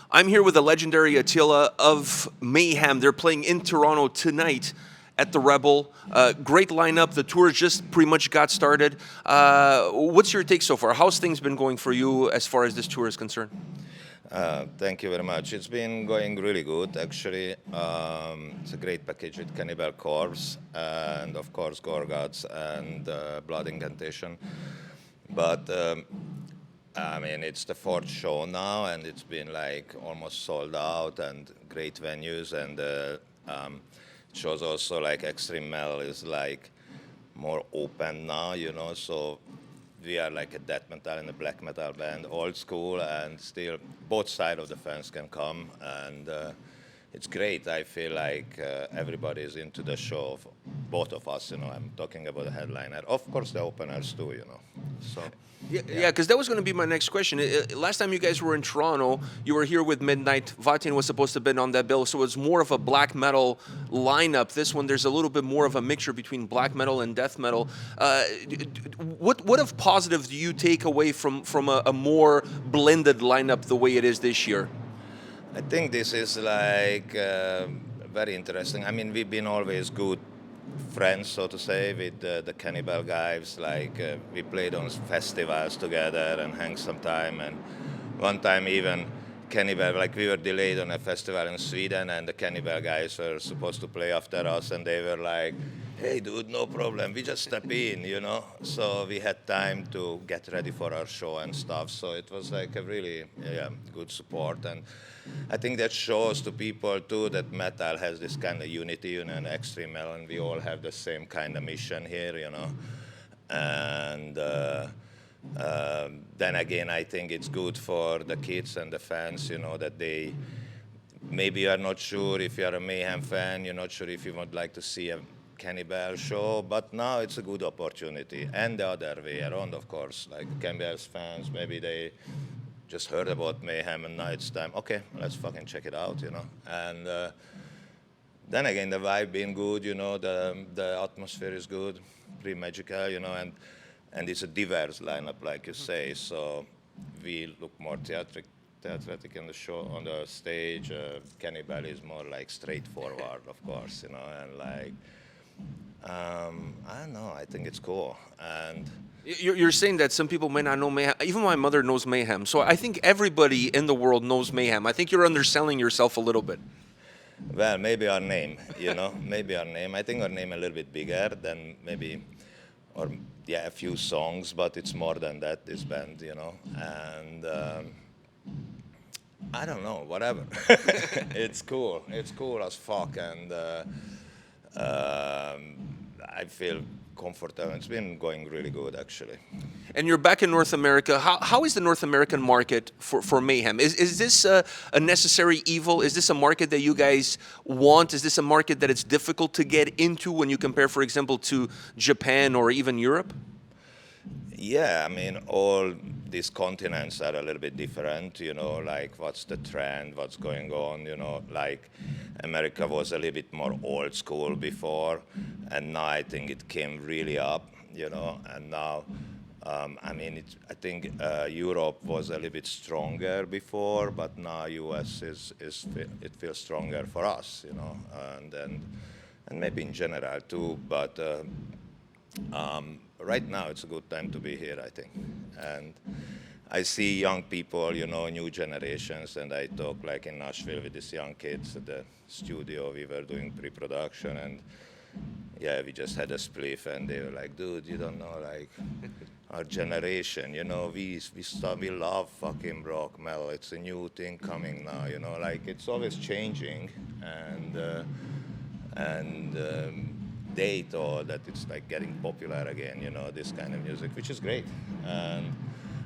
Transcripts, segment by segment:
I'm here with the legendary Attila of Mayhem. They're playing in Toronto tonight at the Rebel. Great lineup. The tour just pretty much got started. What's your take so far? How's things been going for you as far as this tour is concerned? Thank you very much. It's been going really good, actually. It's a great package with Cannibal Corpse and, of course, Gorguts and Blood Incantation. But I mean, it's the fourth show now, and it's been like almost sold out and great venues. And it shows also like extreme metal is like more open now, you know. So we are like a death metal and a black metal band, old school, and still both sides of the fence can come, and it's great. I feel like everybody is into the show, both of us, you know. I'm talking about the headliner, of course the openers too, you know. So Yeah, because that was going to be my next question. Last time you guys were in Toronto, you were here with Midnight. Vatin was supposed to have been on that bill, so it's more of a black metal lineup. This one, there's a little bit more of a mixture between black metal and death metal. What of positive do you take away from a more blended lineup the way it is this year? I think this is like very interesting. I mean, we've been always good friends, so to say, with the Cannibal guys. Like we played on festivals together and hang some time. And one time even Cannibal, like we were delayed on a festival in Sweden, and the Cannibal guys were supposed to play after us, and they were like, "Hey, dude, no problem. We just step in, you know." So we had time to get ready for our show and stuff. So it was like a really good support. And I think that shows to people too that metal has this kind of unity, you know, and extreme metal, and we all have the same kind of mission here, you know. And then again, I think it's good for the kids and the fans, you know, that they maybe you are not sure if you are a Mayhem fan, you're not sure if you would like to see a Cannibal show, but now it's a good opportunity. And the other way around, of course, like Cannibal's fans, maybe they just heard about Mayhem and now it's time, okay, let's fucking check it out, you know. And then again, the vibe being good, you know, the atmosphere is good, pretty magical, you know, and it's a diverse lineup, like you say. So we look more theatric in the show, on the stage. Cannibal is more like straightforward, of course, you know, and like, I don't know, I think it's cool. And You're saying that some people may not know Mayhem. Even my mother knows Mayhem. So I think everybody in the world knows Mayhem. I think you're underselling yourself a little bit. well, maybe our name, you know, maybe our name. I think our name a little bit bigger than maybe, or yeah, a few songs, but it's more than that, this band, you know. And I don't know, whatever. It's cool. It's cool as fuck, and I feel comfortable. It's been going really good, actually. And you're back in North America. How is the North American market for Mayhem? Is this a necessary evil? Is this a market that you guys want? Is this a market that it's difficult to get into when you compare, for example, to Japan or even Europe? Yeah, I mean, all these continents are a little bit different, you know, like what's the trend, what's going on, you know, like America was a little bit more old school before, and now I think it came really up, you know, and now, I mean, I think Europe was a little bit stronger before, but now US it feels stronger for us, you know, and maybe in general too, but right now it's a good time to be here, I think. And I see young people, you know, new generations, and I talk like in Nashville with these young kids at the studio. We were doing pre-production, and yeah, we just had a spliff, and they were like, "Dude, you don't know, like, our generation, you know, we love fucking rock metal. It's a new thing coming now, you know, like it's always changing." And they thought that it's like getting popular again, you know, this kind of music, which is great. And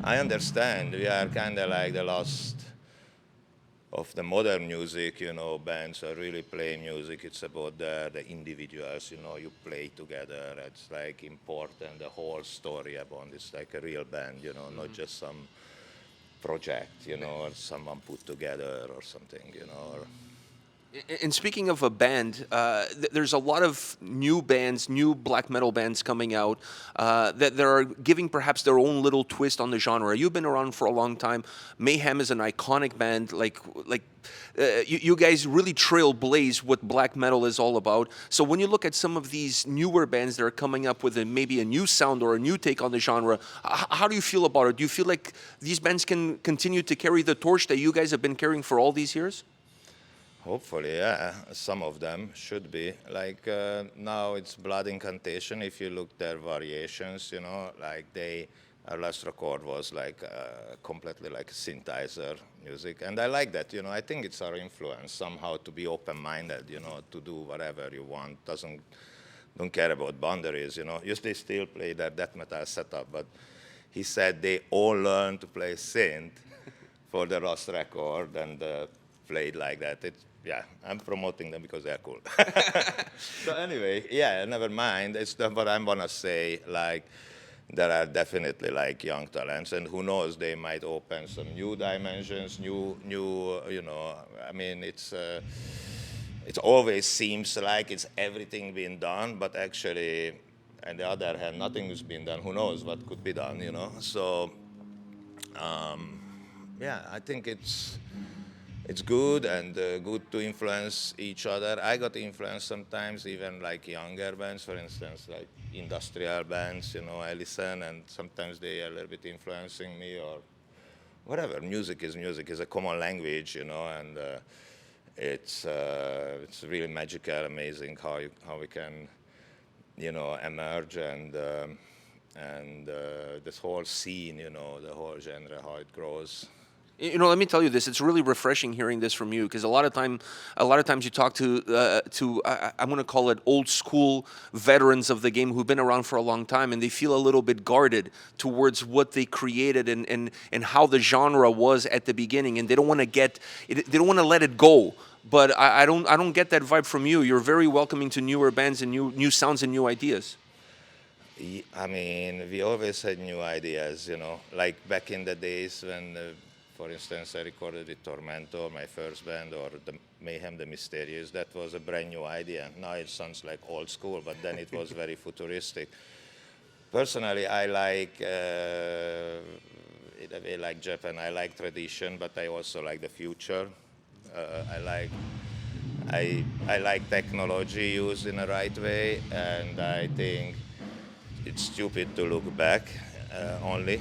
I understand we are kind of like the last of the modern music, you know, bands are really playing music. It's about the individuals, you know, you play together. It's like important, the whole story about it's like a real band, you know, not just some project, you know, or someone put together or something, you know. And speaking of a band, there's a lot of new bands, new black metal bands coming out that are giving perhaps their own little twist on the genre. You've been around for a long time. Mayhem is an iconic band. You guys really trailblaze what black metal is all about. So when you look at some of these newer bands that are coming up with maybe a new sound or a new take on the genre, how do you feel about it? Do you feel like these bands can continue to carry the torch that you guys have been carrying for all these years? Hopefully, yeah. Some of them should be. Like now it's Blood Incantation. If you look their variations, you know, like our last record was like completely like synthesizer music. And I like that, you know. I think it's our influence somehow to be open-minded, you know, to do whatever you want. Don't care about boundaries, you know. They still play that death metal setup, but he said they all learned to play synth for the last record and played like that. Yeah, I'm promoting them because they're cool. So anyway, yeah, never mind. It's what I'm gonna say. Like, there are definitely like young talents, and who knows, they might open some new dimensions, new. You know, I mean, it always seems like it's everything being done, but actually, on the other hand, nothing has been done. Who knows what could be done? You know, so yeah, I think it's good and good to influence each other. I got influenced sometimes, even like younger bands, for instance, like industrial bands, you know, I listen and sometimes they are a little bit influencing me or whatever. Music is a common language, you know, and it's really magical, amazing how we can, you know, emerge and this whole scene, you know, the whole genre, how it grows. You know, let me tell you this. It's really refreshing hearing this from you because a lot of times you talk to I'm going to call it old school veterans of the game who've been around for a long time, and they feel a little bit guarded towards what they created and how the genre was at the beginning, and they don't want to let it go. But I don't get that vibe from you. You're very welcoming to newer bands and new sounds and new ideas. I mean, we always had new ideas, you know, like back in the days when. For instance, I recorded with Tormento, my first band, or the Mayhem, the Mysterious. That was a brand new idea. Now it sounds like old school, but then it was very futuristic. Personally, I like, in a way like Japan, I like tradition, but I also like the future. I like technology used in the right way, and I think it's stupid to look back only.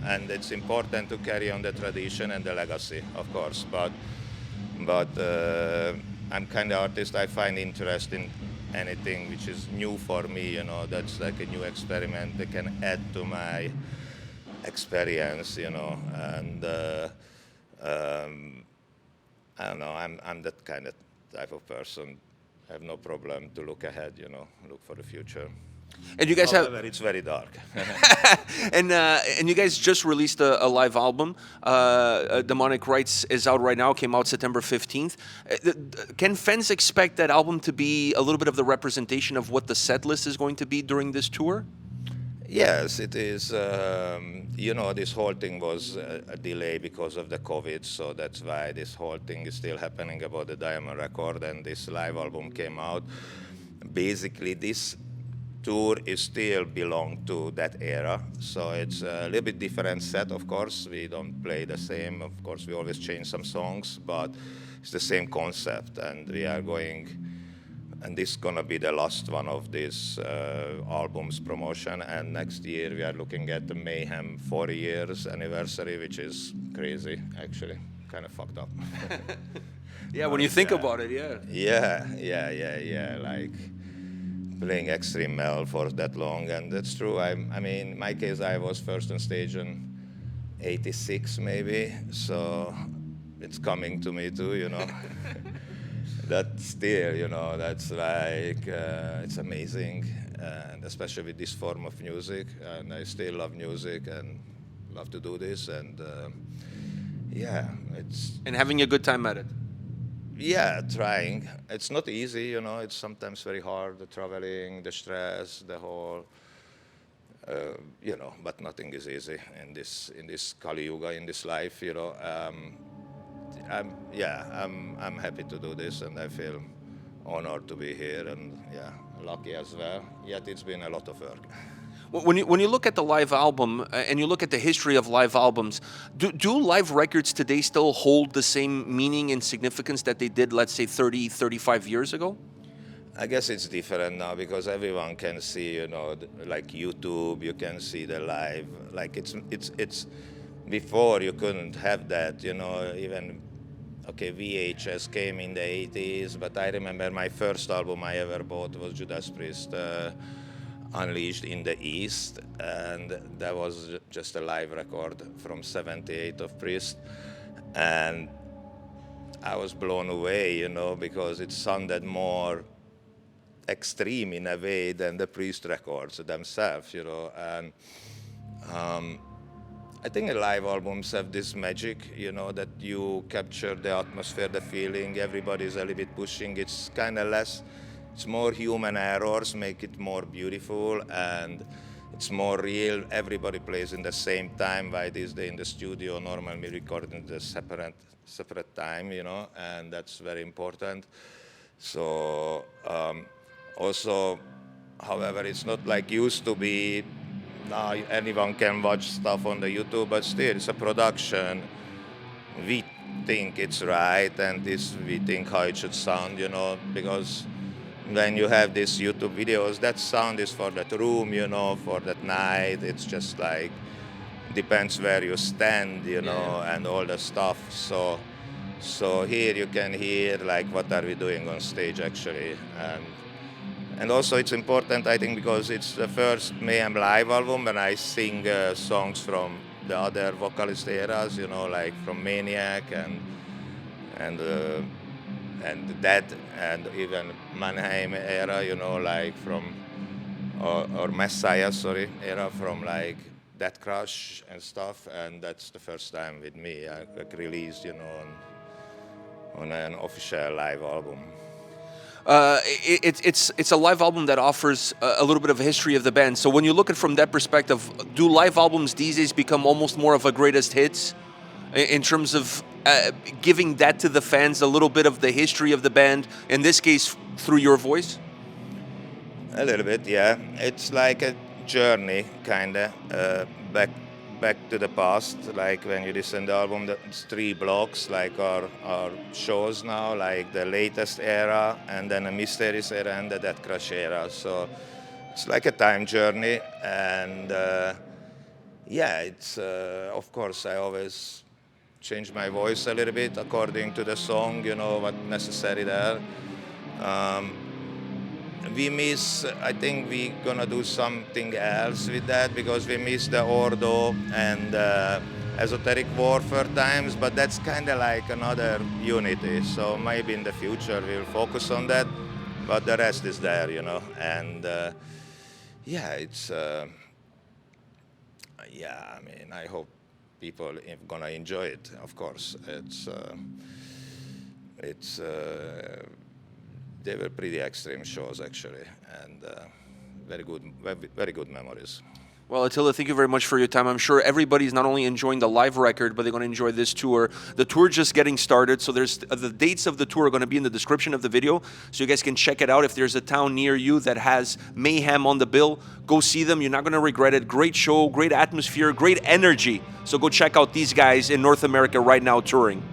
And it's important to carry on the tradition and the legacy, of course. But I'm kind of artist. I find interest in anything which is new for me. You know, that's like a new experiment that can add to my experience. You know, and I don't know. I'm that kind of type of person. I have no problem to look ahead. You know, look for the future. And you guys However, it's very dark. and you guys just released a live album. Demonic Rites is out right now. Came out September 15th. Can fans expect that album to be a little bit of the representation of what the set list is going to be during this tour? Yes, it is. You know, this whole thing was a delay because of the COVID, so that's why this whole thing is still happening about the Diamond record, and this live album came out. Basically, this tour is still belong to that era, so it's a little bit different set. Of course, we don't play the same. Of course, we always change some songs, but it's the same concept, and we are going. And this is gonna be the last one of this album's promotion. And next year we are looking at the Mayhem 40 years anniversary, which is crazy, actually, kind of fucked up. Yeah, when you think about it, yeah. Yeah. Like. Playing extreme metal for that long, and that's true. I mean, in my case, I was first on stage in '86 maybe, so it's coming to me too, you know. That still, you know, that's like, it's amazing, and especially with this form of music, and I still love music and love to do this, and yeah, it's... And having a good time at it. Yeah, trying. It's not easy, you know. It's sometimes very hard, the traveling, the stress, the whole, you know. But nothing is easy in this Kali Yuga, in this life, you know. I'm happy to do this, and I feel honored to be here, and yeah, lucky as well. Yet it's been a lot of work. When you look at the live album and you look at the history of live albums, do live records today still hold the same meaning and significance that they did, let's say, 30, 35 years ago? I guess it's different now because everyone can see, you know, like YouTube, you can see the live. Like it's before you couldn't have that, you know, even, okay, VHS came in the 80s, but I remember my first album I ever bought was Judas Priest, Unleashed in the East, and that was just a live record from '78 of Priest, and I was blown away, you know, because it sounded more extreme in a way than the Priest records themselves, you know, and I think live albums have this magic, you know, that you capture the atmosphere, the feeling, everybody's a little bit pushing, it's kind of less. It's more human errors, make it more beautiful, and it's more real. Everybody plays in the same time. While these days in the studio, normally we record in the separate time, you know, and that's very important. So also, however, it's not like used to be. Now anyone can watch stuff on the YouTube, but still, it's a production. We think it's right, and we think how it should sound, you know, because when you have these YouTube videos, that sound is for that room, you know, for that night. It's just like, depends where you stand, you know, and all the stuff. So here you can hear, like, what are we doing on stage, actually. And also it's important, I think, because it's the first Mayhem live album, and I sing songs from the other vocalist eras, you know, like from Maniac and that, and even Mayhem era, you know, like from, or Messiah, sorry, era from like Death Crush and stuff, and that's the first time with me I released, you know, on an official live album. It's a live album that offers a little bit of a history of the band. So when you look at it from that perspective, do live albums these days become almost more of a greatest hits in terms of giving that to the fans, a little bit of the history of the band, in this case through your voice? A little bit, yeah. It's like a journey, kind of, back to the past. Like when you listen to the album, it's 3 blocks, like our shows now, like the latest era, and then a Mysterious era, and the Death Crush era. So it's like a time journey, and yeah, it's, of course, I always change my voice a little bit according to the song, you know, what's necessary there. I think we're gonna do something else with that, because we miss the Ordo and Esoteric Warfare times, but that's kind of like another unity. So maybe in the future we'll focus on that, but the rest is there, you know. And yeah, it's, yeah, I mean, I hope people are gonna enjoy it, of course. They were pretty extreme shows, actually, and very good memories. Well, Attila, thank you very much for your time. I'm sure everybody's not only enjoying the live record, but they're going to enjoy this tour. The tour just getting started, so there's the dates of the tour are going to be in the description of the video, so you guys can check it out. If there's a town near you that has Mayhem on the bill, go see them. You're not going to regret it. Great show, great atmosphere, great energy. So go check out these guys in North America right now touring.